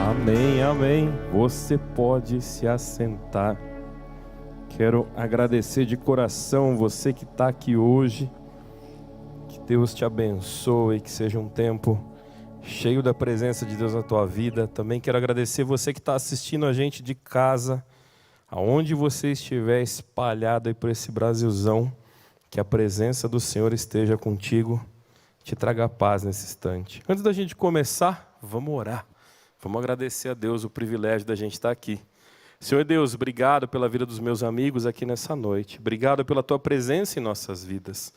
Amém, amém. Você pode se assentar. Quero agradecer de coração você que está aqui hoje. Que Deus te abençoe, que seja um tempo cheio da presença de Deus na tua vida. Também quero agradecer você que está assistindo a gente de casa, aonde você estiver espalhado aí por esse Brasilzão. Que a presença do Senhor esteja contigo, te traga paz nesse instante. Antes da gente começar, vamos orar. Vamos agradecer a Deus o privilégio da gente estar aqui. Senhor Deus, obrigado pela vida dos meus amigos aqui nessa noite. Obrigado pela tua presença em nossas vidas.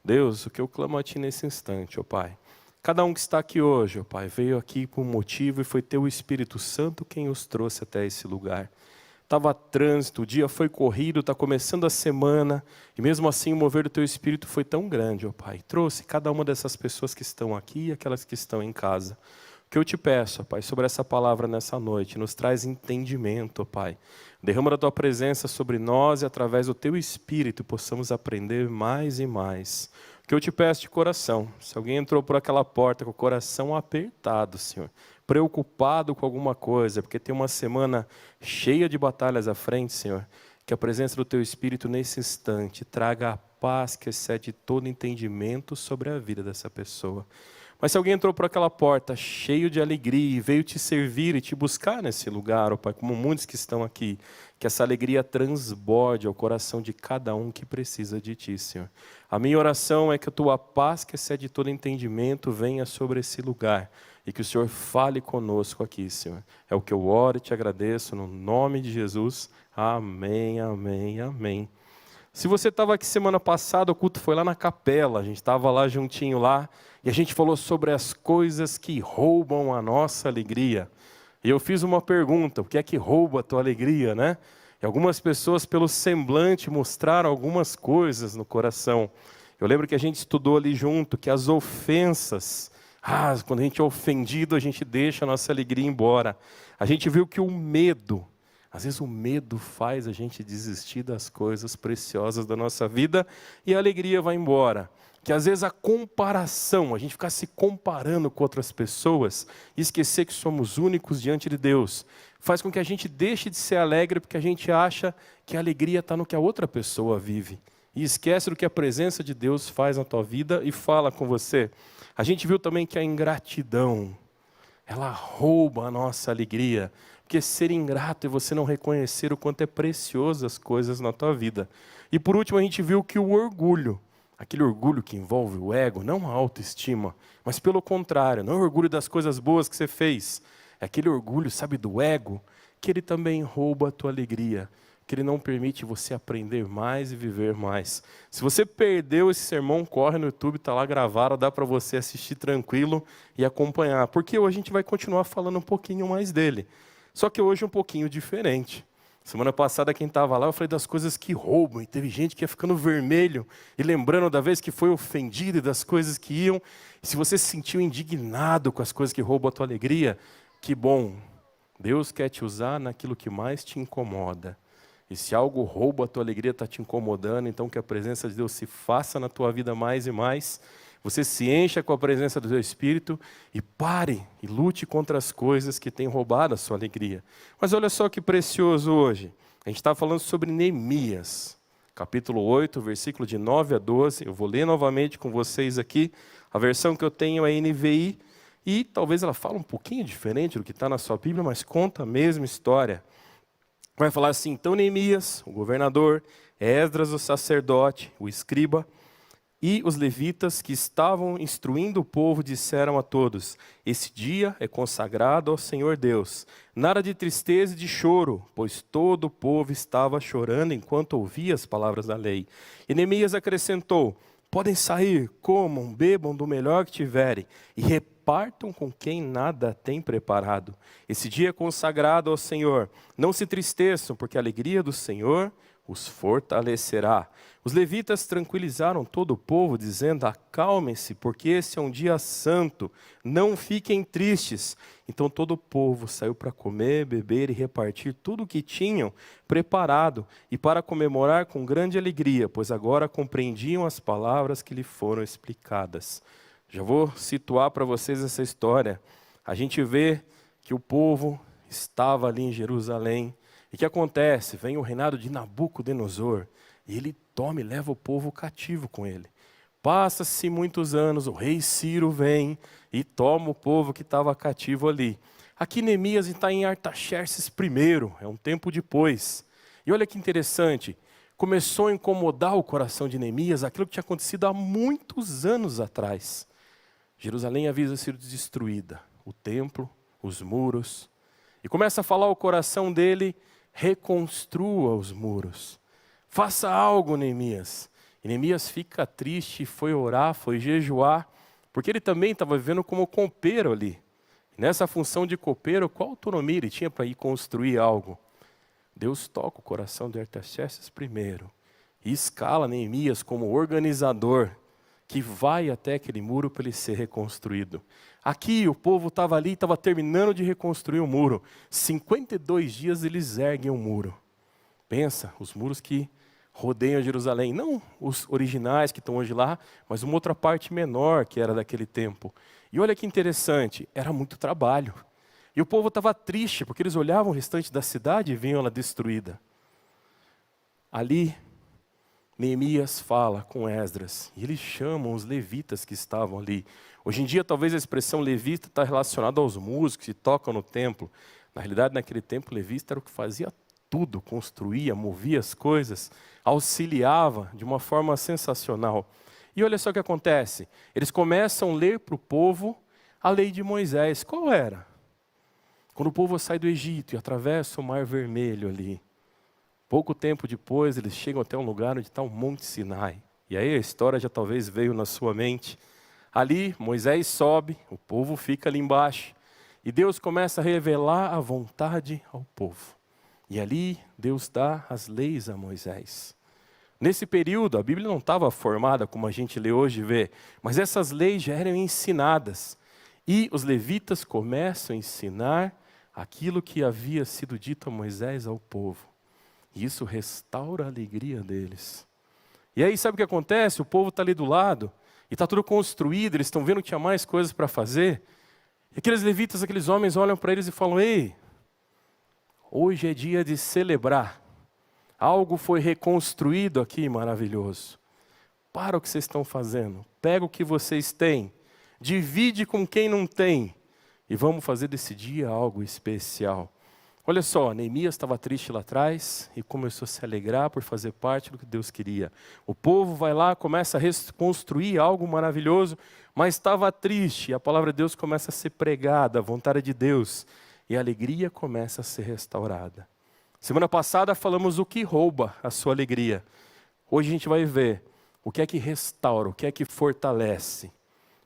Deus, o que eu clamo a ti nesse instante, ó Pai. Cada um que está aqui hoje, ó Pai, veio aqui por um motivo e foi teu Espírito Santo quem os trouxe até esse lugar. Estava trânsito, o dia foi corrido, está começando a semana, e mesmo assim o mover do teu Espírito foi tão grande, ó Pai. Trouxe cada uma dessas pessoas que estão aqui e aquelas que estão em casa. O que eu te peço, ó Pai, sobre essa palavra nessa noite, nos traz entendimento, ó Pai. Derrama a tua presença sobre nós e através do teu Espírito possamos aprender mais e mais. O que eu te peço de coração, se alguém entrou por aquela porta com o coração apertado, Senhor, preocupado com alguma coisa, porque tem uma semana cheia de batalhas à frente, Senhor, que a presença do teu Espírito nesse instante traga a paz que excede todo entendimento sobre a vida dessa pessoa. Mas se alguém entrou por aquela porta cheio de alegria e veio te servir e te buscar nesse lugar, ó Pai, como muitos que estão aqui, que essa alegria transborde ao coração de cada um que precisa de Ti, Senhor. A minha oração é que a Tua paz, que excede todo entendimento, venha sobre esse lugar e que o Senhor fale conosco aqui, Senhor. É o que eu oro e te agradeço no nome de Jesus. Amém, amém, amém. Se você estava aqui semana passada, o culto foi lá na capela, a gente estava lá juntinho lá, e a gente falou sobre as coisas que roubam a nossa alegria. E eu fiz uma pergunta, o que é que rouba a tua alegria, né? E algumas pessoas pelo semblante mostraram algumas coisas no coração. Eu lembro que a gente estudou ali junto, que as ofensas, quando a gente é ofendido, a gente deixa a nossa alegria embora. A gente viu que o medo, às vezes o medo faz a gente desistir das coisas preciosas da nossa vida e a alegria vai embora. Que às vezes a comparação, a gente ficar se comparando com outras pessoas e esquecer que somos únicos diante de Deus, faz com que a gente deixe de ser alegre porque a gente acha que a alegria está no que a outra pessoa vive. E esquece do que a presença de Deus faz na tua vida e fala com você. A gente viu também que a ingratidão, ela rouba a nossa alegria. Porque ser ingrato é você não reconhecer o quanto é precioso as coisas na tua vida. E por último a gente viu que o orgulho, aquele orgulho que envolve o ego, não a autoestima, mas pelo contrário, não é o orgulho das coisas boas que você fez, é aquele orgulho, sabe, do ego, que ele também rouba a tua alegria, que ele não permite você aprender mais e viver mais. Se você perdeu esse sermão, corre no YouTube, está lá gravado, dá para você assistir tranquilo e acompanhar, porque hoje a gente vai continuar falando um pouquinho mais dele. Só que hoje é um pouquinho diferente. Semana passada, quem estava lá, eu falei das coisas que roubam. E teve gente que ia ficando vermelho e lembrando da vez que foi ofendido e das coisas que iam. E se você se sentiu indignado com as coisas que roubam a tua alegria, que bom. Deus quer te usar naquilo que mais te incomoda. E se algo rouba a tua alegria, está te incomodando, então que a presença de Deus se faça na tua vida mais e mais. Você se encha com a presença do teu Espírito e pare e lute contra as coisas que têm roubado a sua alegria. Mas olha só que precioso hoje. A gente está falando sobre Neemias, capítulo 8, versículo de 9 a 12. Eu vou ler novamente com vocês aqui. A versão que eu tenho é NVI e talvez ela fale um pouquinho diferente do que está na sua Bíblia, mas conta a mesma história. Vai falar assim: então Neemias, o governador, Esdras, o sacerdote, o escriba, e os levitas que estavam instruindo o povo disseram a todos: esse dia é consagrado ao Senhor Deus. Nada de tristeza e de choro, pois todo o povo estava chorando enquanto ouvia as palavras da lei. E Neemias acrescentou: podem sair, comam, bebam do melhor que tiverem e repartam com quem nada tem preparado. Esse dia é consagrado ao Senhor. Não se tristeçam, porque a alegria do Senhor os fortalecerá. Os levitas tranquilizaram todo o povo, dizendo: acalmem-se, porque esse é um dia santo, não fiquem tristes. Então todo o povo saiu para comer, beber e repartir tudo o que tinham preparado, e para comemorar com grande alegria, pois agora compreendiam as palavras que lhe foram explicadas. Já vou situar para vocês essa história. A gente vê que o povo estava ali em Jerusalém. E o que acontece? Vem o reinado de Nabucodonosor e ele toma e leva o povo cativo com ele. Passa-se muitos anos, o rei Ciro vem e toma o povo que estava cativo ali. Aqui Neemias está em Artaxerxes I, é um tempo depois. E olha que interessante, começou a incomodar o coração de Neemias aquilo que tinha acontecido há muitos anos atrás. Jerusalém havia sido destruída, o templo, os muros. E começa a falar ao coração dele, reconstrua os muros. Faça algo, Neemias. E Neemias fica triste, foi orar, foi jejuar, porque ele também estava vivendo como copeiro ali. E nessa função de copeiro, qual autonomia ele tinha para ir construir algo? Deus toca o coração de Artaxerxes I e escala Neemias como organizador, que vai até aquele muro para ele ser reconstruído. Aqui o povo estava ali, estava terminando de reconstruir o muro. 52 dias eles erguem o muro. Pensa, os muros que rodeiam Jerusalém, não os originais que estão hoje lá, mas uma outra parte menor que era daquele tempo. E olha que interessante, era muito trabalho. E o povo estava triste, porque eles olhavam o restante da cidade e viam ela destruída. Ali, Neemias fala com Esdras, e eles chamam os levitas que estavam ali. Hoje em dia, talvez a expressão levita está relacionada aos músicos que tocam no templo. Na realidade, naquele tempo, levita era o que fazia tudo, construía, movia as coisas, auxiliava de uma forma sensacional. E olha só o que acontece, eles começam a ler para o povo a lei de Moisés. Qual era? Quando o povo sai do Egito e atravessa o Mar Vermelho ali, pouco tempo depois eles chegam até um lugar onde está o Monte Sinai. E aí a história já talvez veio na sua mente. Ali Moisés sobe, o povo fica ali embaixo. E Deus começa a revelar a vontade ao povo. E ali Deus dá as leis a Moisés. Nesse período a Bíblia não estava formada como a gente lê hoje e vê. Mas essas leis já eram ensinadas. E os levitas começam a ensinar aquilo que havia sido dito a Moisés ao povo. E isso restaura a alegria deles. E aí sabe o que acontece? O povo está ali do lado, e está tudo construído, eles estão vendo que tinha mais coisas para fazer. E aqueles levitas, aqueles homens olham para eles e falam, ei, hoje é dia de celebrar. Algo foi reconstruído aqui maravilhoso. Para o que vocês estão fazendo, pega o que vocês têm, divide com quem não tem, e vamos fazer desse dia algo especial. Olha só, Neemias estava triste lá atrás e começou a se alegrar por fazer parte do que Deus queria. O povo vai lá, começa a reconstruir algo maravilhoso, mas estava triste. E a palavra de Deus começa a ser pregada, a vontade de Deus. E a alegria começa a ser restaurada. Semana passada falamos o que rouba a sua alegria. Hoje a gente vai ver o que é que restaura, o que é que fortalece.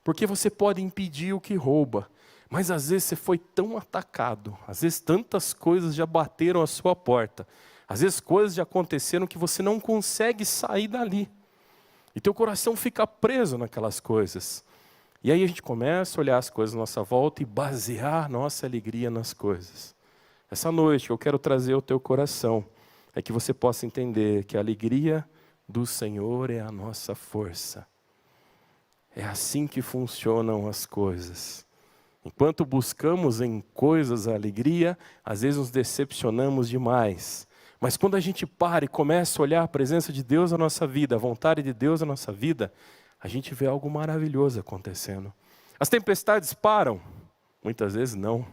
Porque você pode impedir o que rouba. Mas às vezes você foi tão atacado, às vezes tantas coisas já bateram a sua porta, às vezes coisas já aconteceram que você não consegue sair dali. E teu coração fica preso naquelas coisas. E aí a gente começa a olhar as coisas à nossa volta e basear nossa alegria nas coisas. Essa noite eu quero trazer ao teu coração, é que você possa entender que a alegria do Senhor é a nossa força. É assim que funcionam as coisas. Enquanto buscamos em coisas a alegria, às vezes nos decepcionamos demais. Mas quando a gente para e começa a olhar a presença de Deus na nossa vida, a vontade de Deus na nossa vida, a gente vê algo maravilhoso acontecendo. As tempestades param? Muitas vezes não.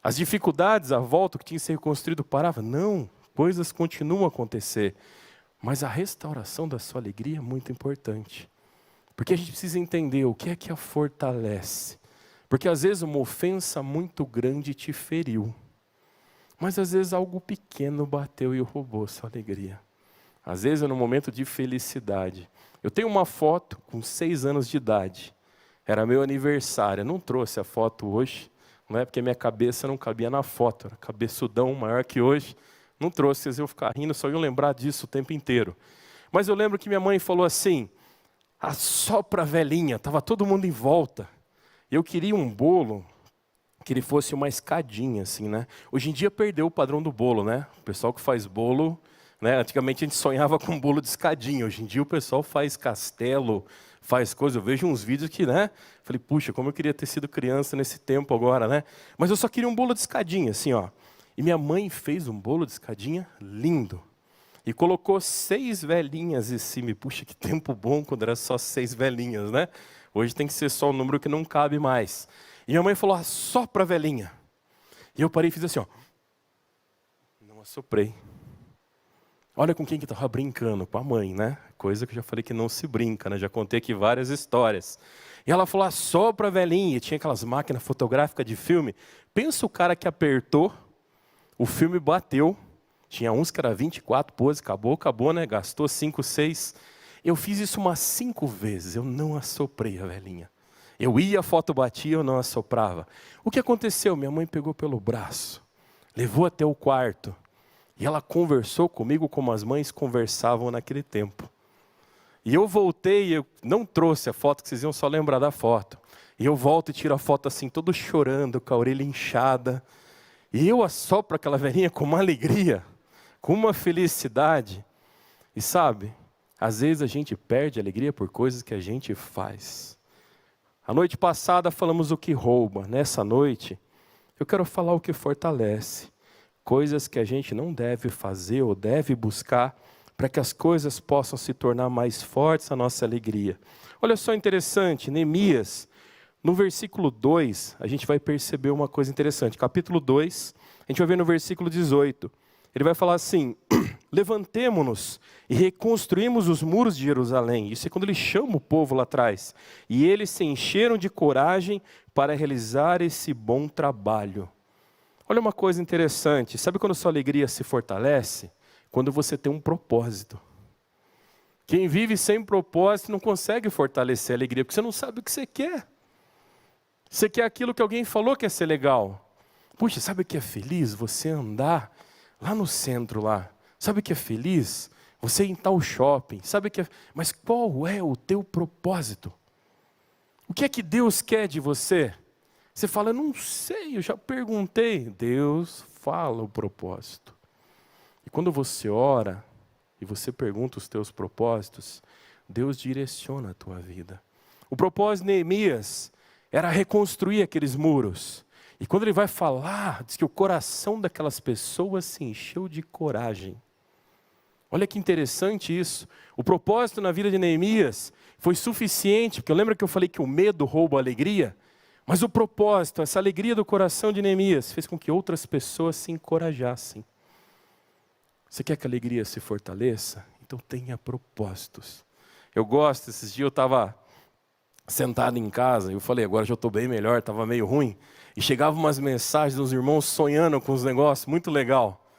As dificuldades à volta, que tinha que ser reconstruído, parava? Não. Coisas continuam a acontecer. Mas a restauração da sua alegria é muito importante. Porque a gente precisa entender o que é que a fortalece. Porque às vezes uma ofensa muito grande te feriu. Mas às vezes algo pequeno bateu e roubou sua alegria. Às vezes é no momento de felicidade. Eu tenho uma foto com 6 anos de idade. Era meu aniversário. Eu não trouxe a foto hoje, não é porque minha cabeça não cabia na foto. Era cabeçudão maior que hoje. Não trouxe, vocês iam ficar rindo, só iam lembrar disso o tempo inteiro. Mas eu lembro que minha mãe falou assim, assopra a velhinha, estava todo mundo em volta. Eu queria um bolo que ele fosse uma escadinha, assim, né? Hoje em dia perdeu o padrão do bolo, né? O pessoal que faz bolo, né? Antigamente a gente sonhava com um bolo de escadinha. Hoje em dia o pessoal faz castelo, faz coisas, eu vejo uns vídeos que, né? Falei, puxa, como eu queria ter sido criança nesse tempo agora, né? Mas eu só queria um bolo de escadinha, assim, ó. E minha mãe fez um bolo de escadinha lindo. E colocou 6 velhinhas em cima. E, puxa, que tempo bom quando era só 6 velhinhas, né? Hoje tem que ser só um número que não cabe mais. E minha mãe falou, assopra a velhinha. E eu parei e fiz assim, ó. Não assoprei. Olha com quem que estava brincando, com a mãe, né? Coisa que eu já falei que não se brinca, né? Já contei aqui várias histórias. E ela falou, assopra a velhinha. E tinha aquelas máquinas fotográficas de filme. Pensa o cara que apertou, o filme bateu. Tinha uns que era 24 poses, acabou, né? Gastou 5, 6. Eu fiz isso umas 5 vezes, eu não assoprei a velhinha. Eu ia, a foto batia, eu não assoprava. O que aconteceu? Minha mãe pegou pelo braço, levou até o quarto. E ela conversou comigo como as mães conversavam naquele tempo. E eu voltei, eu não trouxe a foto, que vocês iam só lembrar da foto. E eu volto e tiro a foto assim, todo chorando, com a orelha inchada. E eu assopro aquela velhinha com uma alegria, com uma felicidade. E sabe, às vezes a gente perde a alegria por coisas que a gente faz. A noite passada falamos o que rouba. Nessa noite, eu quero falar o que fortalece. Coisas que a gente não deve fazer ou deve buscar para que as coisas possam se tornar mais fortes a nossa alegria. Olha só interessante, Neemias, no versículo 2, a gente vai perceber uma coisa interessante. Capítulo 2, a gente vai ver no versículo 18. Ele vai falar assim, levantemo-nos e reconstruímos os muros de Jerusalém. Isso é quando ele chama o povo lá atrás. E eles se encheram de coragem para realizar esse bom trabalho. Olha uma coisa interessante, sabe quando a sua alegria se fortalece? Quando você tem um propósito. Quem vive sem propósito não consegue fortalecer a alegria, porque você não sabe o que você quer. Você quer aquilo que alguém falou que ia ser legal. Puxa, sabe o que é feliz? Você andar lá no centro lá. Sabe o que é feliz? Você ir em tal shopping. Sabe o que é... Mas qual é o teu propósito? O que é que Deus quer de você? Você fala, não sei, eu já perguntei. Deus fala o propósito. E quando você ora e você pergunta os teus propósitos, Deus direciona a tua vida. O propósito de Neemias era reconstruir aqueles muros. E quando ele vai falar, diz que o coração daquelas pessoas se encheu de coragem. Olha que interessante isso. O propósito na vida de Neemias foi suficiente, porque eu lembro que eu falei que o medo rouba a alegria, mas o propósito, essa alegria do coração de Neemias, fez com que outras pessoas se encorajassem. Você quer que a alegria se fortaleça? Então tenha propósitos. Eu gosto, esses dias eu estava sentado em casa, eu falei, agora já estou bem melhor, estava meio ruim, e chegavam umas mensagens dos irmãos sonhando com os negócios, muito legal.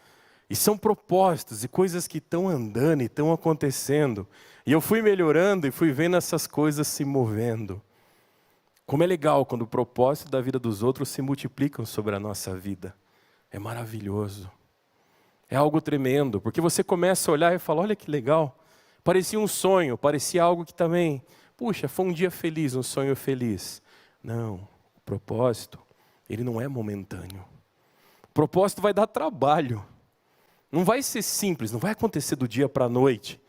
E são propósitos e coisas que estão andando e estão acontecendo. E eu fui melhorando e fui vendo essas coisas se movendo. Como é legal quando o propósito da vida dos outros se multiplicam sobre a nossa vida. É maravilhoso. É algo tremendo, porque você começa a olhar e fala, olha que legal. Parecia um sonho, parecia algo que também, puxa, foi um dia feliz, um sonho feliz. Não, o propósito, ele não é momentâneo. O propósito vai dar trabalho. Não vai ser simples, não vai acontecer do dia para a noite.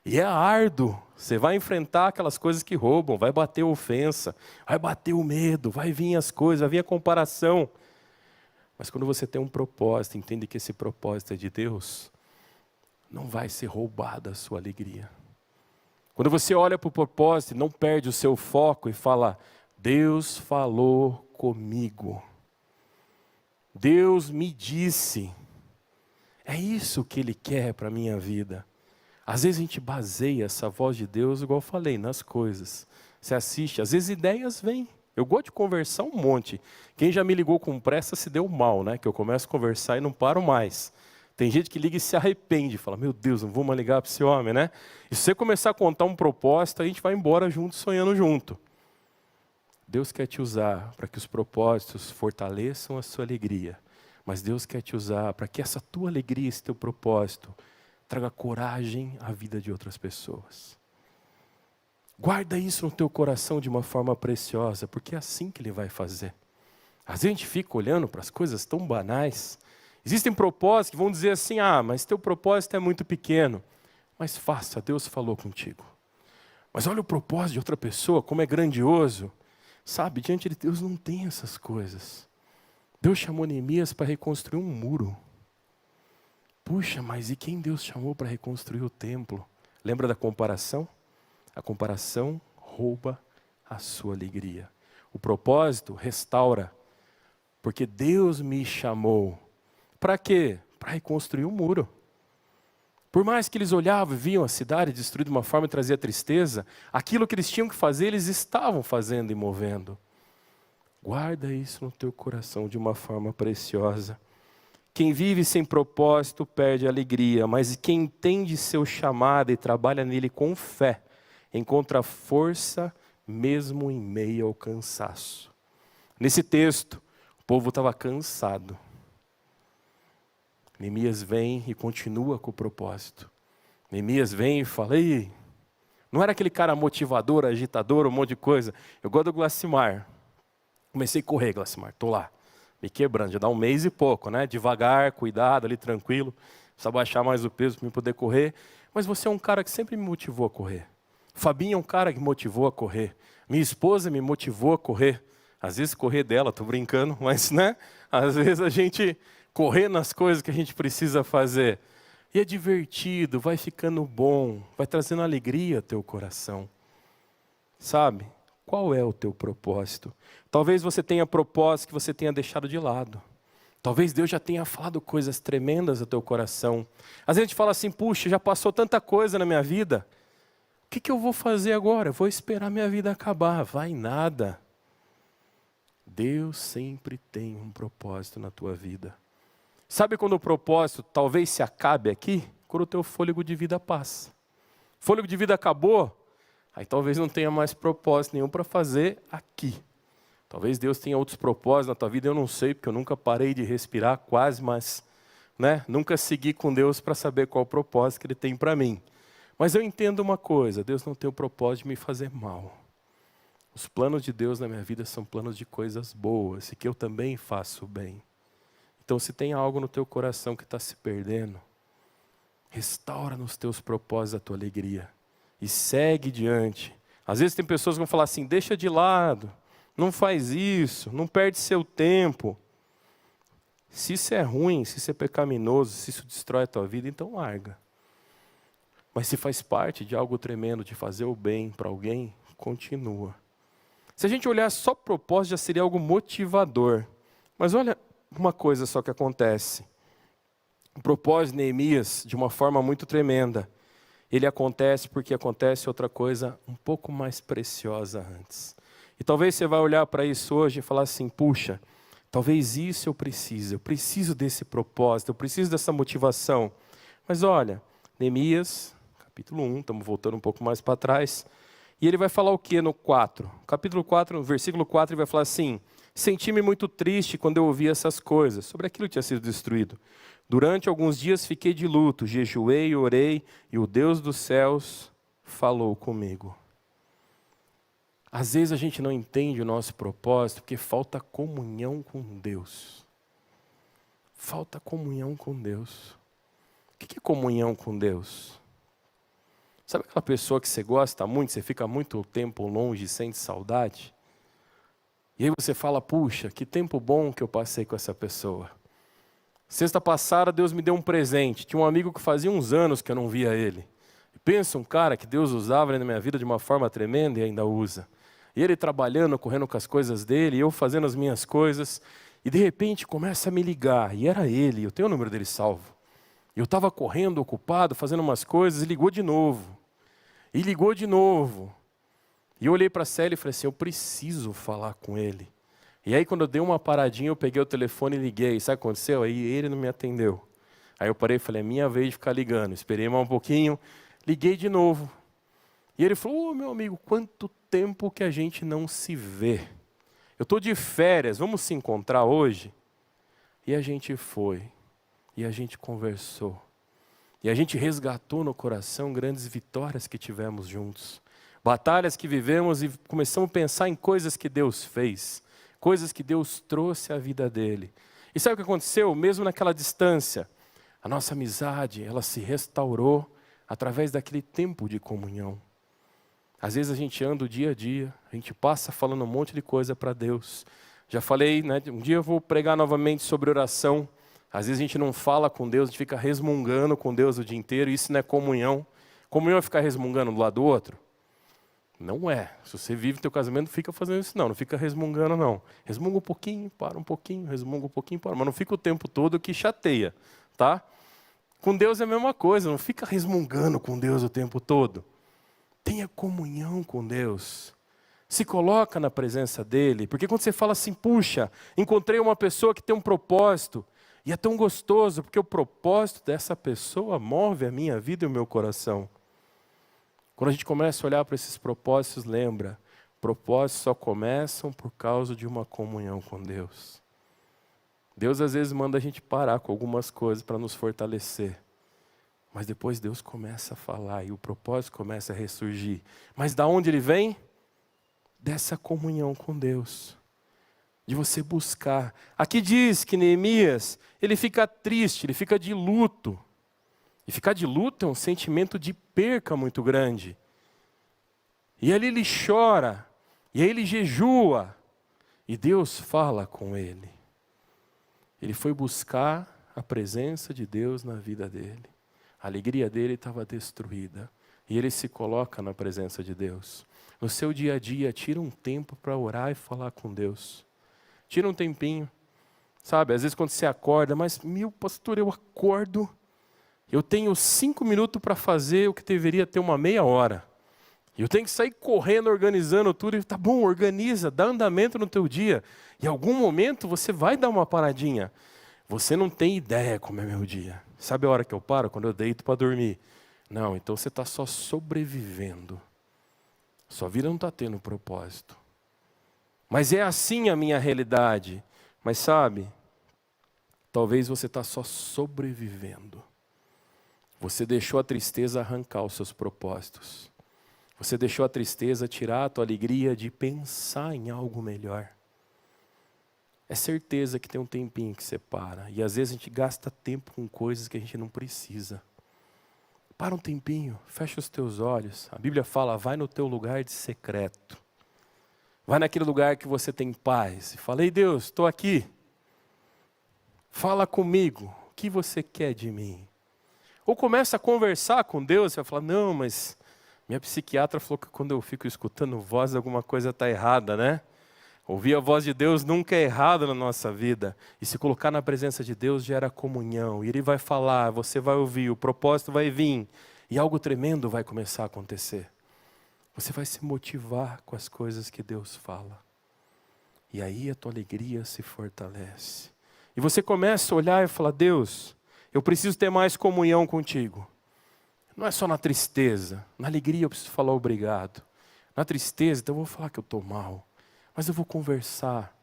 E é árduo. Você vai enfrentar aquelas coisas que roubam, vai bater ofensa, vai bater o medo, vai vir as coisas, vai vir a comparação. Mas quando você tem um propósito, entende que esse propósito é de Deus, não vai ser roubada a sua alegria. Quando você olha para o propósito, não perde o seu foco e fala, Deus falou comigo. Deus me disse. É isso que Ele quer para a minha vida. Às vezes a gente baseia essa voz de Deus, igual eu falei, nas coisas. Você assiste, às vezes ideias vêm. Eu gosto de conversar um monte. Quem já me ligou com pressa se deu mal, né? Que eu começo a conversar e não paro mais. Tem gente que liga e se arrepende, fala, meu Deus, não vou mais ligar para esse homem, né? E se você começar a contar um propósito, a gente vai embora junto, sonhando junto. Deus quer te usar para que os propósitos fortaleçam a sua alegria. Mas Deus quer te usar para que essa tua alegria, esse teu propósito, traga coragem à vida de outras pessoas. Guarda isso no teu coração de uma forma preciosa, porque é assim que Ele vai fazer. Às vezes a gente fica olhando para as coisas tão banais. Existem propósitos que vão dizer assim, mas teu propósito é muito pequeno. Mas faça, Deus falou contigo. Mas olha o propósito de outra pessoa, como é grandioso. Sabe, diante de Deus não tem essas coisas. Deus chamou Neemias para reconstruir um muro. Puxa, mas e quem Deus chamou para reconstruir o templo? Lembra da comparação? A comparação rouba a sua alegria. O propósito restaura. Porque Deus me chamou. Para quê? Para reconstruir o muro. Por mais que eles olhavam e viam a cidade destruída de uma forma que trazia tristeza, aquilo que eles tinham que fazer, eles estavam fazendo e movendo. Guarda isso no teu coração de uma forma preciosa. Quem vive sem propósito perde a alegria, mas quem entende seu chamado e trabalha nele com fé, encontra força mesmo em meio ao cansaço. Nesse texto, o povo estava cansado. Neemias vem e continua com o propósito. Neemias vem e fala, ei, não era aquele cara motivador, agitador, um monte de coisa. Eu gosto do Glacimar. Comecei a correr, Glacimar, estou lá, me quebrando, já dá 1 mês e pouco, né? Devagar, cuidado, ali tranquilo, precisa baixar mais o peso para eu poder correr. Mas você é um cara que sempre me motivou a correr. Fabinho é um cara que me motivou a correr. Minha esposa me motivou a correr. Às vezes correr dela, estou brincando, mas né? Às vezes a gente correr nas coisas que a gente precisa fazer. E é divertido, vai ficando bom, vai trazendo alegria ao teu coração. Sabe? Qual é o teu propósito? Talvez você tenha propósito que você tenha deixado de lado. Talvez Deus já tenha falado coisas tremendas ao teu coração. Às vezes a gente fala assim, puxa, já passou tanta coisa na minha vida. O que eu vou fazer agora? Eu vou esperar minha vida acabar. Vai nada. Deus sempre tem um propósito na tua vida. Sabe quando o propósito talvez se acabe aqui? Quando o teu fôlego de vida passa. O fôlego de vida acabou, aí talvez não tenha mais propósito nenhum para fazer aqui. Talvez Deus tenha outros propósitos na tua vida, eu não sei, porque eu nunca parei de respirar quase, mas né, nunca segui com Deus para saber qual o propósito que Ele tem para mim. Mas eu entendo uma coisa, Deus não tem o propósito de me fazer mal. Os planos de Deus na minha vida são planos de coisas boas, e que eu também faço bem. Então se tem algo no teu coração que está se perdendo, restaura nos teus propósitos a tua alegria. E segue diante. Às vezes tem pessoas que vão falar assim, deixa de lado, não faz isso, não perde seu tempo. Se isso é ruim, se isso é pecaminoso, se isso destrói a tua vida, então larga. Mas se faz parte de algo tremendo, de fazer o bem para alguém, continua. Se a gente olhar só para o propósito, já seria algo motivador. Mas olha uma coisa só que acontece. O propósito de Neemias, de uma forma muito tremenda, ele acontece porque acontece outra coisa um pouco mais preciosa antes. E talvez você vai olhar para isso hoje e falar assim, puxa, talvez isso eu preciso desse propósito, eu preciso dessa motivação. Mas olha, Neemias, capítulo 1, estamos voltando um pouco mais para trás, e ele vai falar o que no 4? Capítulo 4, no versículo 4, ele vai falar assim, senti-me muito triste quando eu ouvi essas coisas, sobre aquilo que tinha sido destruído. Durante alguns dias fiquei de luto, jejuei, orei, e o Deus dos céus falou comigo. Às vezes a gente não entende o nosso propósito porque falta comunhão com Deus. Falta comunhão com Deus. O que é comunhão com Deus? Sabe aquela pessoa que você gosta muito, você fica muito tempo longe e sente saudade? E aí você fala, puxa, que tempo bom que eu passei com essa pessoa. Sexta passada Deus me deu um presente. Tinha um amigo que fazia uns anos que eu não via ele. E pensa um cara que Deus usava na minha vida de uma forma tremenda e ainda usa. E ele trabalhando, correndo com as coisas dele, e eu fazendo as minhas coisas. E de repente começa a me ligar. E era ele, eu tenho o número dele salvo. Eu estava correndo, ocupado, fazendo umas coisas, e ligou de novo. E ligou de novo. E eu olhei para a Célia e falei assim, eu preciso falar com ele. E aí quando eu dei uma paradinha, eu peguei o telefone e liguei. Sabe o que aconteceu? Aí ele não me atendeu. Aí eu parei e falei, é minha vez de ficar ligando. Esperei mais um pouquinho, liguei de novo. E ele falou, meu amigo, quanto tempo que a gente não se vê. Eu estou de férias, vamos se encontrar hoje? E a gente foi. E a gente conversou. E a gente resgatou no coração grandes vitórias que tivemos juntos. Batalhas que vivemos e começamos a pensar em coisas que Deus fez. Coisas que Deus trouxe à vida dele. E sabe o que aconteceu? Mesmo naquela distância, a nossa amizade, ela se restaurou através daquele tempo de comunhão. Às vezes a gente anda o dia a dia, a gente passa falando um monte de coisa para Deus. Já falei, né? Um dia eu vou pregar novamente sobre oração. Às vezes a gente não fala com Deus, a gente fica resmungando com Deus o dia inteiro, e isso não é comunhão. Comunhão é ficar resmungando do lado do outro? Não é. Se você vive o teu casamento, não fica fazendo isso não fica resmungando não. Resmunga um pouquinho, para um pouquinho, resmunga um pouquinho, para. Mas não fica o tempo todo que chateia, tá? Com Deus é a mesma coisa, não fica resmungando com Deus o tempo todo. Tenha comunhão com Deus. Se coloca na presença dEle, porque quando você fala assim, puxa, encontrei uma pessoa que tem um propósito, e é tão gostoso, porque o propósito dessa pessoa move a minha vida e o meu coração. Quando a gente começa a olhar para esses propósitos, lembra, propósitos só começam por causa de uma comunhão com Deus. Deus às vezes manda a gente parar com algumas coisas para nos fortalecer. Mas depois Deus começa a falar e o propósito começa a ressurgir. Mas da onde ele vem? Dessa comunhão com Deus. De você buscar. Aqui diz que Neemias, ele fica triste, ele fica de luto. E ficar de luto é um sentimento de perca muito grande. E ali ele chora, e aí ele jejua, e Deus fala com ele. Ele foi buscar a presença de Deus na vida dele. A alegria dele estava destruída. E ele se coloca na presença de Deus. No seu dia a dia, tira um tempo para orar e falar com Deus. Tira um tempinho. Sabe, às vezes quando você acorda, mas meu pastor, eu acordo, eu tenho 5 minutos para fazer o que deveria ter uma meia hora. Eu tenho que sair correndo, organizando tudo. E tá bom, organiza, dá andamento no teu dia. Em algum momento você vai dar uma paradinha. Você não tem ideia como é meu dia. Sabe a hora que eu paro? Quando eu deito para dormir. Não, então você está só sobrevivendo. Sua vida não está tendo propósito. Mas é assim a minha realidade. Mas sabe, talvez você está só sobrevivendo. Você deixou a tristeza arrancar os seus propósitos. Você deixou a tristeza tirar a tua alegria de pensar em algo melhor. É certeza que tem um tempinho que você para. E às vezes a gente gasta tempo com coisas que a gente não precisa. Para um tempinho, fecha os teus olhos. A Bíblia fala, vai no teu lugar de secreto. Vai naquele lugar que você tem paz. E fala, ei Deus, estou aqui. Fala comigo, o que você quer de mim? Ou começa a conversar com Deus, você vai falar, não, mas minha psiquiatra falou que quando eu fico escutando voz, alguma coisa está errada, né? Ouvir a voz de Deus nunca é errado na nossa vida. E se colocar na presença de Deus gera comunhão. E Ele vai falar, você vai ouvir, o propósito vai vir. E algo tremendo vai começar a acontecer. Você vai se motivar com as coisas que Deus fala. E aí a tua alegria se fortalece. E você começa a olhar e falar, Deus, eu preciso ter mais comunhão contigo. Não é só na tristeza. Na alegria eu preciso falar obrigado. Na tristeza, então eu vou falar que eu estou mal. Mas eu vou conversar.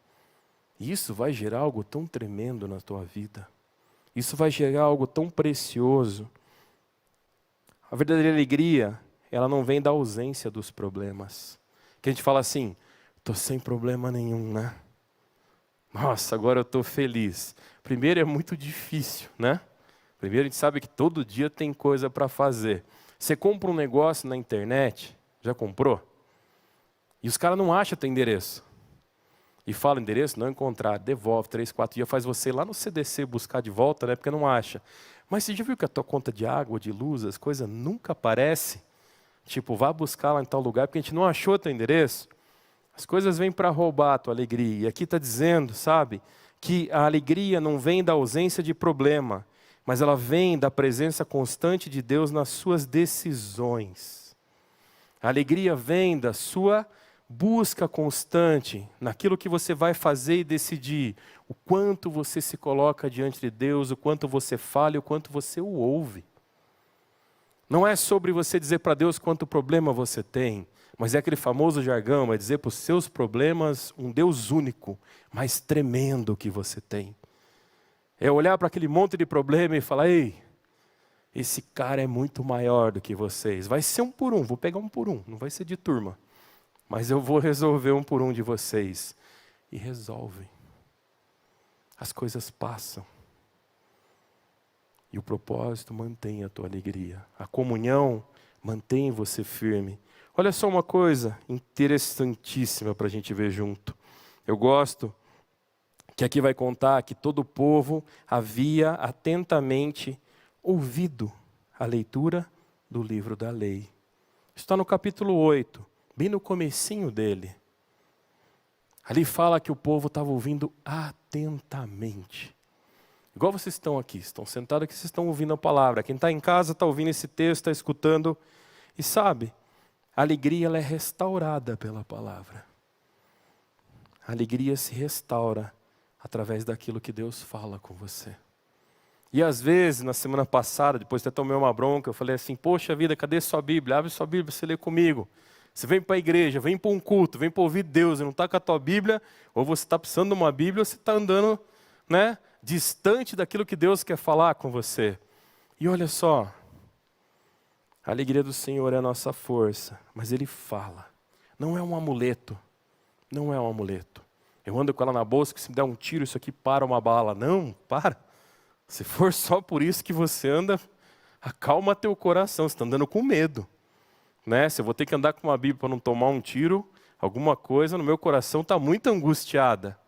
E isso vai gerar algo tão tremendo na tua vida. Isso vai gerar algo tão precioso. A verdadeira alegria, ela não vem da ausência dos problemas. Que a gente fala assim, estou sem problema nenhum, né? Nossa, agora eu estou feliz. Primeiro é muito difícil, né? Primeiro a gente sabe que todo dia tem coisa para fazer. Você compra um negócio na internet, já comprou? E os caras não acham teu endereço. E fala, endereço não encontrar, devolve, 3, 4 dias, faz você ir lá no CDC buscar de volta, né? Porque não acha. Mas você já viu que a tua conta de água, de luz, as coisas nunca aparecem? Tipo, vá buscar lá em tal lugar, porque a gente não achou teu endereço. As coisas vêm para roubar a tua alegria. E aqui está dizendo, sabe, que a alegria não vem da ausência de problema, mas ela vem da presença constante de Deus nas suas decisões. A alegria vem da sua busca constante naquilo que você vai fazer e decidir. O quanto você se coloca diante de Deus, o quanto você fala e o quanto você o ouve. Não é sobre você dizer para Deus quanto problema você tem, mas é aquele famoso jargão, é dizer para os seus problemas um Deus único, mas tremendo que você tem. É olhar para aquele monte de problema e falar, ei, esse cara é muito maior do que vocês. Vai ser um por um, vou pegar um por um, não vai ser de turma. Mas eu vou resolver um por um de vocês. E resolvem. As coisas passam. E o propósito mantém a tua alegria. A comunhão mantém você firme. Olha só uma coisa interessantíssima para a gente ver junto. Eu gosto que aqui vai contar que todo o povo havia atentamente ouvido a leitura do livro da lei. Isso está no capítulo 8, bem no comecinho dele. Ali fala que o povo estava ouvindo atentamente. Igual vocês estão aqui, estão sentados aqui, vocês estão ouvindo a palavra. Quem está em casa está ouvindo esse texto, está escutando. E sabe, a alegria ela é restaurada pela palavra. A alegria se restaura através daquilo que Deus fala com você. E às vezes, na semana passada, depois de até tomei uma bronca, eu falei assim, poxa vida, cadê sua Bíblia? Abre sua Bíblia, você lê comigo. Você vem para a igreja, vem para um culto, vem para ouvir Deus e não está com a tua Bíblia, ou você está precisando de uma Bíblia, ou você está andando, distante daquilo que Deus quer falar com você. E olha só, a alegria do Senhor é a nossa força, mas Ele fala. Não é um amuleto, não é um amuleto. Eu ando com ela na bolsa, que se me der um tiro, isso aqui para uma bala. Não, para. Se for só por isso que você anda, acalma teu coração, você está andando com medo. Se eu vou ter que andar com uma Bíblia para não tomar um tiro, alguma coisa no meu coração está muito angustiada.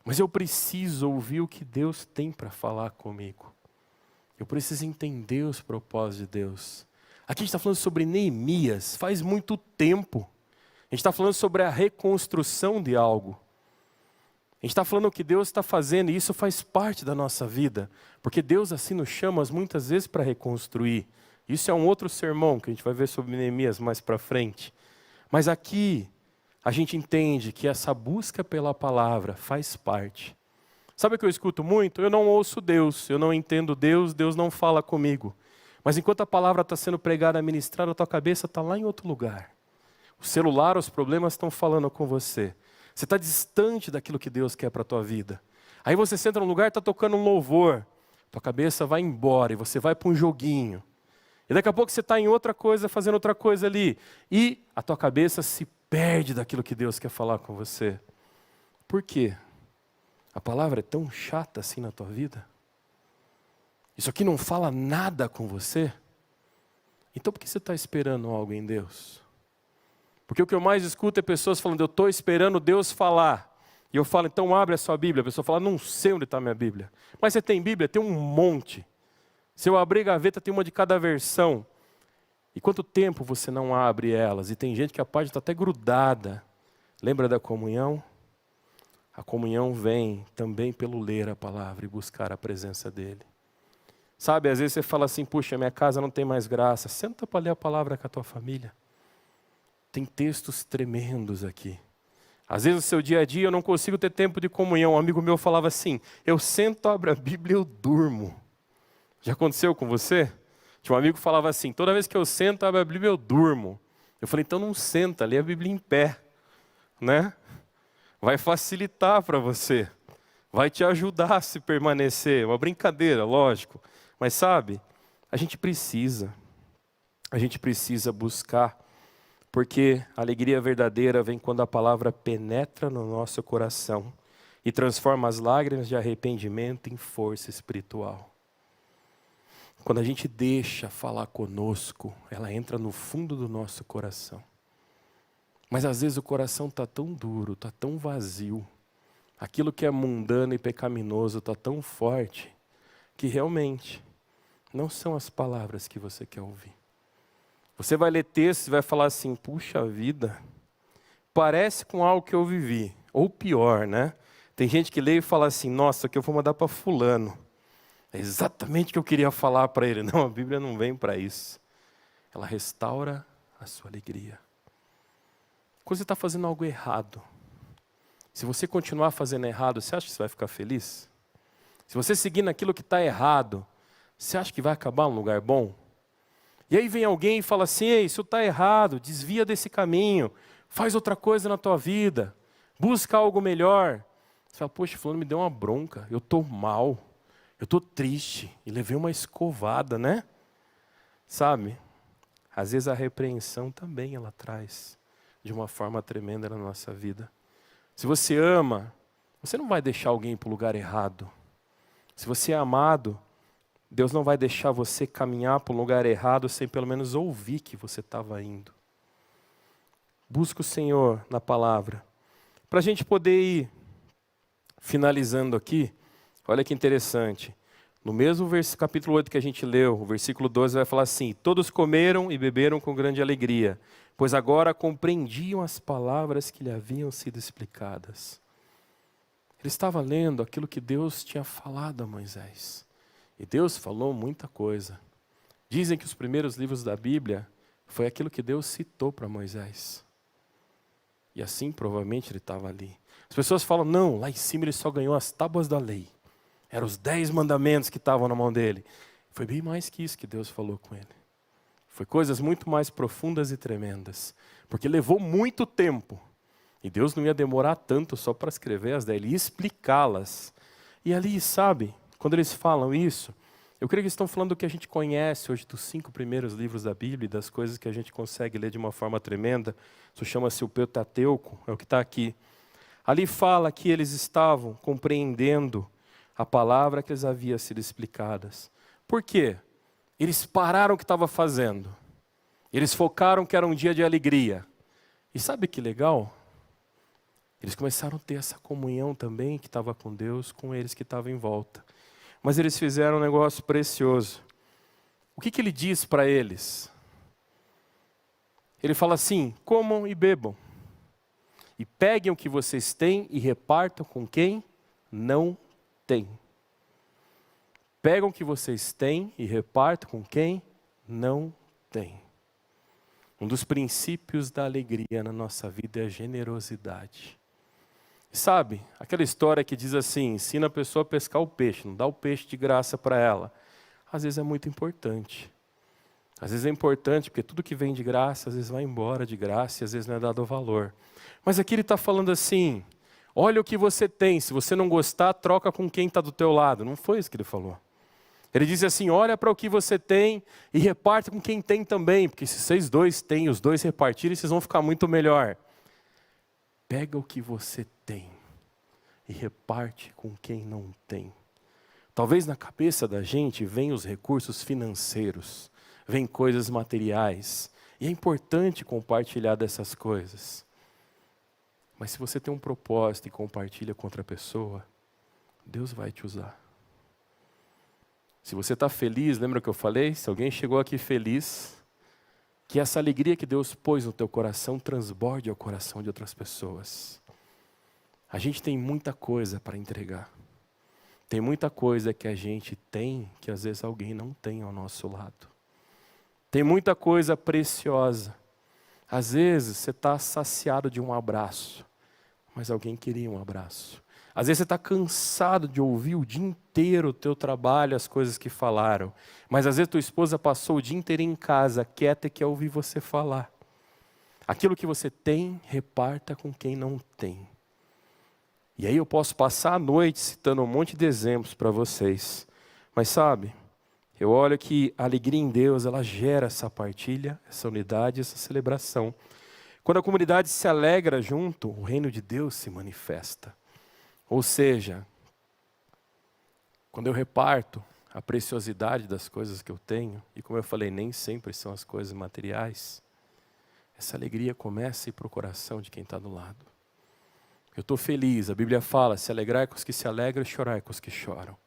Mas eu preciso ouvir o que Deus tem para falar comigo. Eu preciso entender os propósitos de Deus. Aqui a gente está falando sobre Neemias, faz muito tempo. A gente está falando sobre a reconstrução de algo. A gente está falando o que Deus está fazendo e isso faz parte da nossa vida. Porque Deus assim nos chama muitas vezes para reconstruir. Isso é um outro sermão que a gente vai ver sobre Neemias mais para frente. Mas aqui a gente entende que essa busca pela palavra faz parte. Sabe o que eu escuto muito? Eu não ouço Deus, eu não entendo Deus, Deus não fala comigo. Mas enquanto a palavra está sendo pregada, ministrada, a tua cabeça está lá em outro lugar. O celular, os problemas estão falando com você. Você está distante daquilo que Deus quer para a tua vida. Aí você senta num lugar e está tocando um louvor. Tua cabeça vai embora e você vai para um joguinho. E daqui a pouco você está em outra coisa, fazendo outra coisa ali. E a tua cabeça se perde daquilo que Deus quer falar com você. Por quê? A palavra é tão chata assim na tua vida? Isso aqui não fala nada com você? Então por que você está esperando algo em Deus? Porque o que eu mais escuto é pessoas falando, eu estou esperando Deus falar. E eu falo, então abre a sua Bíblia. A pessoa fala, não sei onde está a minha Bíblia. Mas você tem Bíblia? Tem um monte. Se eu abrir a gaveta, tem uma de cada versão. E quanto tempo você não abre elas? E tem gente que a página está até grudada. Lembra da comunhão? A comunhão vem também pelo ler a palavra e buscar a presença dEle. Sabe, às vezes você fala assim, puxa, minha casa não tem mais graça. Senta para ler a palavra com a tua família. Tem textos tremendos aqui. Às vezes no seu dia a dia eu não consigo ter tempo de comunhão. Um amigo meu falava assim, eu sento, abro a Bíblia e eu durmo. Já aconteceu com você? Tinha um amigo que falava assim, toda vez que eu sento, abro a Bíblia eu durmo. Eu falei, então não senta, lê a Bíblia em pé. Vai facilitar para você. Vai te ajudar a se permanecer. Uma brincadeira, lógico. Mas sabe, a gente precisa buscar. Porque a alegria verdadeira vem quando a palavra penetra no nosso coração e transforma as lágrimas de arrependimento em força espiritual. Quando a gente deixa falar conosco, ela entra no fundo do nosso coração. Mas às vezes o coração está tão duro, está tão vazio. Aquilo que é mundano e pecaminoso está tão forte que realmente não são as palavras que você quer ouvir. Você vai ler textos e vai falar assim, puxa vida, parece com algo que eu vivi. Ou pior, Tem gente que lê e fala assim, nossa, aqui eu vou mandar para fulano. É exatamente o que eu queria falar para ele. Não, a Bíblia não vem para isso. Ela restaura a sua alegria. Quando você está fazendo algo errado, se você continuar fazendo errado, você acha que você vai ficar feliz? Se você seguir naquilo que está errado, você acha que vai acabar num lugar bom? E aí vem alguém e fala assim, ei, isso está errado, desvia desse caminho, faz outra coisa na tua vida, busca algo melhor. Você fala, poxa, fulano me deu uma bronca, eu estou mal, eu estou triste, e levei uma escovada, Sabe, às vezes a repreensão também ela traz de uma forma tremenda na nossa vida. Se você ama, você não vai deixar alguém para o lugar errado. Se você é amado, Deus não vai deixar você caminhar para um lugar errado sem pelo menos ouvir que você estava indo. Busca o Senhor na palavra. Para a gente poder ir finalizando aqui, olha que interessante. No mesmo capítulo 8 que a gente leu, o versículo 12 vai falar assim: todos comeram e beberam com grande alegria, pois agora compreendiam as palavras que lhe haviam sido explicadas. Ele estava lendo aquilo que Deus tinha falado a Moisés. E Deus falou muita coisa. Dizem que os primeiros livros da Bíblia foi aquilo que Deus citou para Moisés. E assim provavelmente ele estava ali. As pessoas falam, não, lá em cima ele só ganhou as tábuas da lei. Eram os 10 mandamentos que estavam na mão dele. Foi bem mais que isso que Deus falou com ele. Foi coisas muito mais profundas e tremendas. Porque levou muito tempo. E Deus não ia demorar tanto só para escrever as 10, ele ia explicá-las. E ali, sabe, quando eles falam isso, eu creio que eles estão falando do que a gente conhece hoje, dos 5 primeiros livros da Bíblia, das coisas que a gente consegue ler de uma forma tremenda. Isso chama-se o Pentateuco, é o que está aqui. Ali fala que eles estavam compreendendo a palavra que lhes havia sido explicadas. Por quê? Eles pararam o que estavam fazendo. Eles focaram que era um dia de alegria. E sabe que legal? Eles começaram a ter essa comunhão também que estava com Deus, com eles que estavam em volta. Mas eles fizeram um negócio precioso. O que ele diz para eles? Ele fala assim, comam e bebam. E peguem o que vocês têm e repartam com quem não tem. Pegam o que vocês têm e repartam com quem não tem. Um dos princípios da alegria na nossa vida é a generosidade. Sabe, aquela história que diz assim, ensina a pessoa a pescar o peixe, não dá o peixe de graça para ela. Às vezes é muito importante. Às vezes é importante porque tudo que vem de graça, às vezes vai embora de graça e às vezes não é dado valor. Mas aqui ele está falando assim, olha o que você tem, se você não gostar, troca com quem está do teu lado. Não foi isso que ele falou. Ele diz assim, olha para o que você tem e reparta com quem tem também, porque se vocês dois têm, os dois repartirem, vocês vão ficar muito melhor. Pega o que você tem e reparte com quem não tem. Talvez na cabeça da gente venham os recursos financeiros, vêm coisas materiais. E é importante compartilhar dessas coisas. Mas se você tem um propósito e compartilha com outra pessoa, Deus vai te usar. Se você está feliz, lembra que eu falei? Se alguém chegou aqui feliz, que essa alegria que Deus pôs no teu coração transborde ao coração de outras pessoas. A gente tem muita coisa para entregar. Tem muita coisa que a gente tem que às vezes alguém não tem ao nosso lado. Tem muita coisa preciosa. Às vezes você está saciado de um abraço, mas alguém queria um abraço. Às vezes você está cansado de ouvir o dia inteiro o teu trabalho, as coisas que falaram. Mas às vezes tua esposa passou o dia inteiro em casa, quieta e quer ouvir você falar. Aquilo que você tem, reparta com quem não tem. E aí eu posso passar a noite citando um monte de exemplos para vocês. Mas sabe, eu olho que a alegria em Deus, ela gera essa partilha, essa unidade, essa celebração. Quando a comunidade se alegra junto, o reino de Deus se manifesta. Ou seja, quando eu reparto a preciosidade das coisas que eu tenho, e como eu falei, nem sempre são as coisas materiais, essa alegria começa a ir para o coração de quem está do lado. Eu estou feliz, a Bíblia fala, se alegrar com os que se alegram e chorar com os que choram.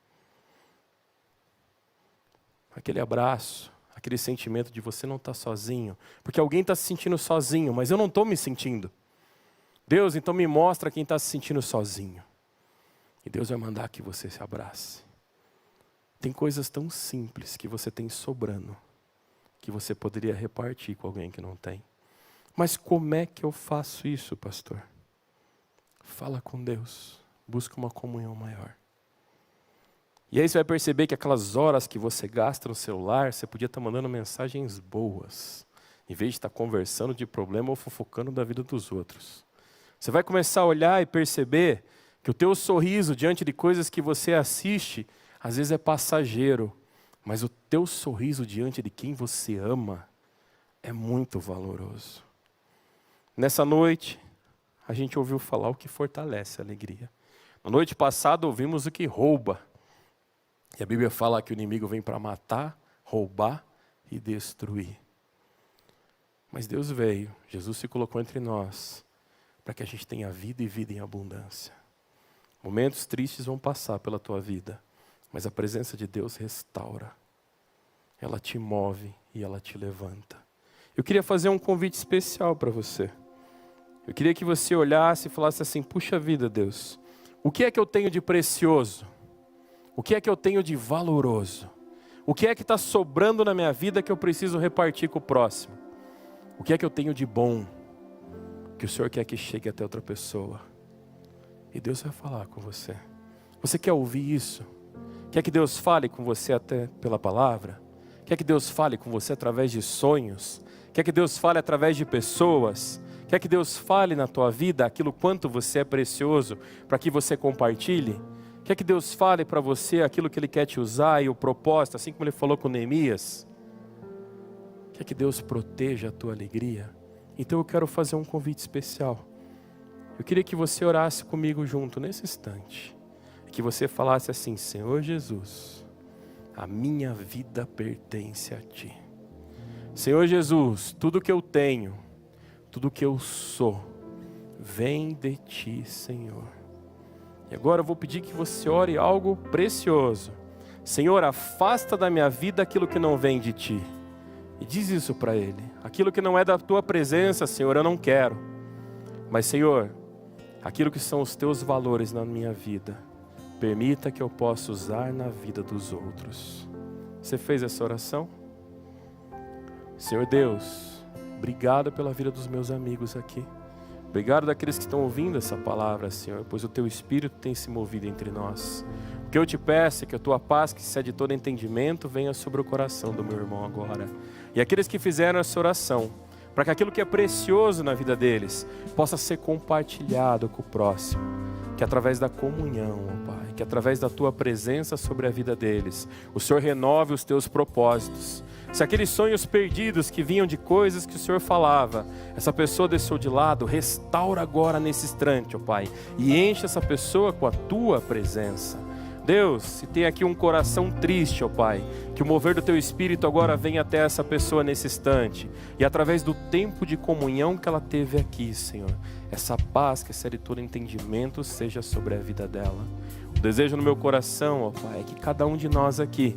Aquele abraço, aquele sentimento de você não estar sozinho, porque alguém está se sentindo sozinho, mas eu não estou me sentindo. Deus, então me mostra quem está se sentindo sozinho. E Deus vai mandar que você se abrace. Tem coisas tão simples que você tem sobrando, que você poderia repartir com alguém que não tem. Mas como é que eu faço isso, pastor? Fala com Deus, busca uma comunhão maior. E aí você vai perceber que aquelas horas que você gasta no celular, você podia estar mandando mensagens boas, em vez de estar conversando de problema ou fofocando da vida dos outros. Você vai começar a olhar e perceber que o teu sorriso diante de coisas que você assiste, às vezes é passageiro, mas o teu sorriso diante de quem você ama é muito valoroso. Nessa noite, a gente ouviu falar o que fortalece a alegria. Na noite passada, ouvimos o que rouba. E a Bíblia fala que o inimigo vem para matar, roubar e destruir. Mas Deus veio, Jesus se colocou entre nós, para que a gente tenha vida e vida em abundância. Momentos tristes vão passar pela tua vida, mas a presença de Deus restaura. Ela te move e ela te levanta. Eu queria fazer um convite especial para você. Eu queria que você olhasse e falasse assim: puxa vida, Deus, o que é que eu tenho de precioso? O que é que eu tenho de valoroso? O que é que está sobrando na minha vida que eu preciso repartir com o próximo? O que é que eu tenho de bom que o Senhor quer que chegue até outra pessoa? E Deus vai falar com você. Você quer ouvir isso? Quer que Deus fale com você até pela palavra? Quer que Deus fale com você através de sonhos? Quer que Deus fale através de pessoas? Quer que Deus fale na tua vida aquilo quanto você é precioso para que você compartilhe? Quer que Deus fale para você aquilo que Ele quer te usar e o propósito, assim como Ele falou com Neemias? Quer que Deus proteja a tua alegria? Então eu quero fazer um convite especial. Eu queria que você orasse comigo junto nesse instante. Que você falasse assim: Senhor Jesus, a minha vida pertence a Ti. Senhor Jesus, tudo que eu tenho, tudo que eu sou, vem de Ti, Senhor. E agora eu vou pedir que você ore algo precioso. Senhor, afasta da minha vida aquilo que não vem de Ti. E diz isso para Ele. Aquilo que não é da Tua presença, Senhor, eu não quero. Mas, Senhor, aquilo que são os Teus valores na minha vida, permita que eu possa usar na vida dos outros. Você fez essa oração? Senhor Deus, obrigado pela vida dos meus amigos aqui. Obrigado daqueles que estão ouvindo essa palavra, Senhor, pois o Teu Espírito tem se movido entre nós. O que eu te peço é que a Tua paz, que excede todo entendimento, venha sobre o coração do meu irmão agora. E aqueles que fizeram essa oração, para que aquilo que é precioso na vida deles possa ser compartilhado com o próximo. Que através da comunhão, ó Pai, que através da Tua presença sobre a vida deles, o Senhor renove os Teus propósitos. Se aqueles sonhos perdidos que vinham de coisas que o Senhor falava, essa pessoa deixou de lado, restaura agora nesse instante, ó Pai, e enche essa pessoa com a Tua presença. Deus, se tem aqui um coração triste, ó Pai, que o mover do Teu Espírito agora venha até essa pessoa nesse instante, e através do tempo de comunhão que ela teve aqui, Senhor, essa paz que excede todo entendimento seja sobre a vida dela. O desejo no meu coração, ó Pai, é que cada um de nós aqui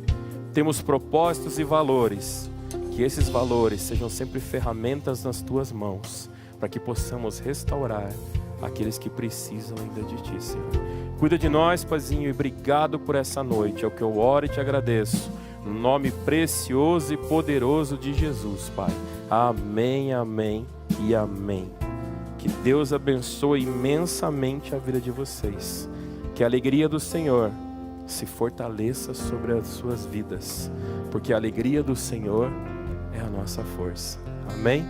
temos propósitos e valores, que esses valores sejam sempre ferramentas nas Tuas mãos, para que possamos restaurar aqueles que precisam ainda de Ti, Senhor. Cuida de nós, Paizinho, e obrigado por essa noite. É o que eu oro e te agradeço. No nome precioso e poderoso de Jesus, Pai. Amém, amém e amém. Que Deus abençoe imensamente a vida de vocês. Que a alegria do Senhor se fortaleça sobre as suas vidas. Porque a alegria do Senhor é a nossa força. Amém?